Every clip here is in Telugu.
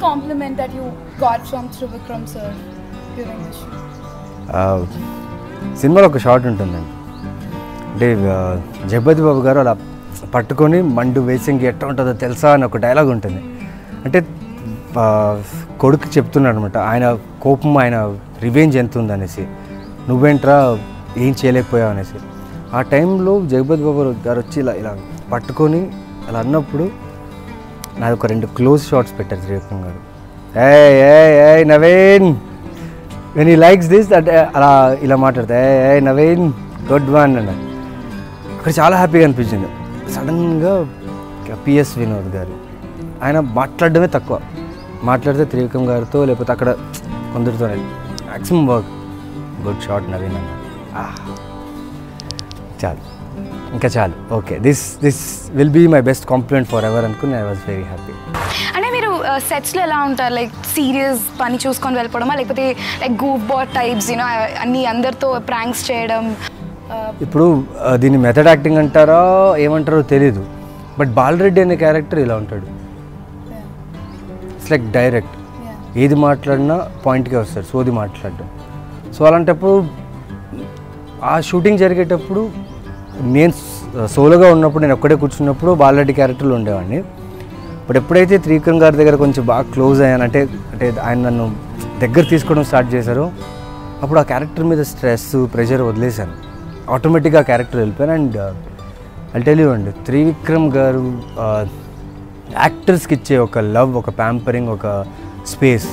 compliment that you got from Trivikram sir during the shoot? సినిమాలో ఒక షాట్ ఉంటుందండి. అంటే జగపతి బాబు గారు అలా పట్టుకొని మండు వేసింగ్ ఎట్లా ఉంటుందో తెలుసా అని ఒక డైలాగ్ ఉంటుంది. అంటే కొడుకు చెప్తున్నాడు అనమాట, ఆయన కోపం, ఆయన రివెంజ్ ఎంత ఉందనేసి, నువ్వేంట్రా ఏం చేయలేకపోయావు అనేసి. ఆ టైంలో జగపతి బాబు గారు వచ్చి ఇలా ఇలా పట్టుకొని అలా అన్నప్పుడు నాది ఒక 2 క్లోజ్ షాట్స్ పెట్టారు త్రివిక్రమ్ గారు. ఏ Naveen when he likes this అంటే అలా ఇలా మాట్లాడతా, ఏ నవీన్ గుడ్ వన్ అన్నారు. అక్కడ చాలా హ్యాపీగా అనిపించింది. సడన్గా పిఎస్ వినోద్ గారు ఆయన మాట్లాడడమే తక్కువ, మాట్లాడితే త్రివిక్రమ్ గారితో లేకపోతే అక్కడ కొందరితో maximum work. Good shot Naveen అన్న, చాలు ఇంకా చాలు, okay this will be my best compliment for ever అనుకుని ఐ వాజ్ వెరీ హ్యాపీ. అంటే మీరు సెట్స్లో ఎలా ఉంటారు? లైక్ సీరియస్ పని చూసుకొని వెళ్ళిపోవడమా, లేకపోతే like goofball types you know అన్ని అందరితో ప్రాంక్స్ చేయడం? ఇప్పుడు దీన్ని మెథడ్ యాక్టింగ్ అంటారా ఏమంటారో తెలీదు, బట్ బాలరెడ్డి అనే క్యారెక్టర్ ఇలా ఉంటాడు. ఇట్స్ లైక్ డైరెక్ట్, ఏది మాట్లాడినా పాయింట్గా వస్తాడు, సోది మాట్లాడడం. సో అలాంటప్పుడు ఆ షూటింగ్ జరిగేటప్పుడు నేను సోలోగా ఉన్నప్పుడు, నేను ఒక్కడే కూర్చున్నప్పుడు బాలరెడ్డి క్యారెక్టర్లు ఉండేవాడిని. బట్ ఎప్పుడైతే త్రివిక్రమ్ గారి దగ్గర కొంచెం బాగా క్లోజ్ అయ్యాను, అంటే ఆయన నన్ను దగ్గర తీసుకోవడం స్టార్ట్ చేశారు, అప్పుడు ఆ క్యారెక్టర్ మీద స్ట్రెస్ ప్రెషర్ వదిలేశాను, ఆటోమేటిక్గా ఆ క్యారెక్టర్ వెళ్ళిపోయాను. అండ్ ఐ టెల్ యూ అండి, త్రివిక్రమ్ గారు యాక్టర్స్కి ఇచ్చే ఒక లవ్, ఒక ప్యాంపరింగ్, ఒక స్పేస్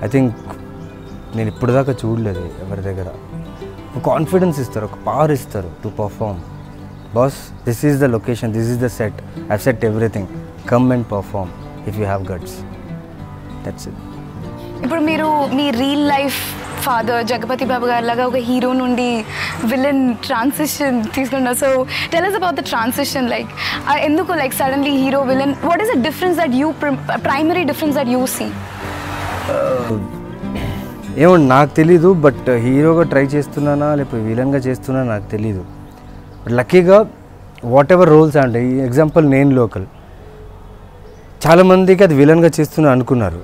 ఐ థింక్ నేను ఇప్పుడు దాకా చూడలేదు ఎవరి దగ్గర. ఒక కాన్ఫిడెన్స్ ఇస్తారు, ఒక పవర్ ఇస్తారు to perform. Boss, this is the location, this is the set, I've set everything, come and perform if you have guts, that's it. ఇప్పుడు మీరు మీ రియల్ లైఫ్ ఫాదర్ జగపతి బాబు గారి లాగా ఒక హీరో నుండి విలన్ ట్రాన్సిషన్ తీసుకున్నారు. So tell us about the transition, like ఎందుకు like suddenly hero villain, what is the difference that you primary difference that you see? ఏమో నాకు తెలీదు, బట్ హీరోగా ట్రై చేస్తున్నానా లేకపోతే విలన్గా చేస్తున్నా నాకు తెలీదు. బట్ లక్కీగా వాట్ ఎవర్ రోల్స్ అంటే, ఎగ్జాంపుల్ నేను లోకల్, చాలామందికి అది విలన్గా చేస్తున్నా అనుకున్నారు,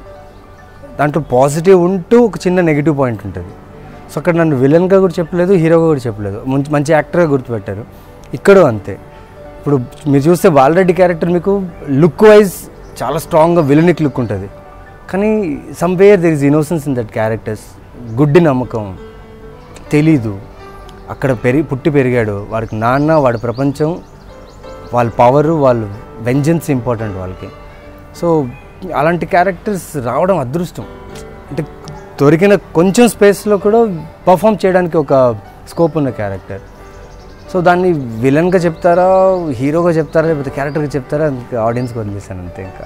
దాంట్లో పాజిటివ్ ఉంటూ ఒక చిన్న నెగిటివ్ పాయింట్ ఉంటుంది. సో అక్కడ నన్ను విలన్గా కూడా చెప్పలేదు, హీరోగా కూడా చెప్పలేదు, మంచి యాక్టర్గా గుర్తుపెట్టారు. ఇక్కడ అంతే. ఇప్పుడు మీరు చూస్తే బాలరెడ్డి క్యారెక్టర్ మీకు లుక్ వైజ్ చాలా స్ట్రాంగ్గా విలనిక్ లుక్ ఉంటుంది, కానీ somewhere there is innocence in that characters. గుడ్డి నమ్మకం, తెలీదు, అక్కడ పుట్టి పెరిగాడు, వాడికి నాన్న, వాడి ప్రపంచం, వాళ్ళ పవరు, వాళ్ళ వెంజెన్స్ ఇంపార్టెంట్ వాళ్ళకి. సో అలాంటి క్యారెక్టర్స్ రావడం అదృష్టం. అంటే దొరికిన కొంచెం స్పేస్లో కూడా పర్ఫామ్ చేయడానికి ఒక స్కోప్ ఉన్న క్యారెక్టర్. సో దాన్ని విలన్గా చెప్తారా, హీరోగా చెప్తారా, లేకపోతే క్యారెక్టర్గా చెప్తారా, ఆడియన్స్కి వదిలేసాను అంతే. ఇంకా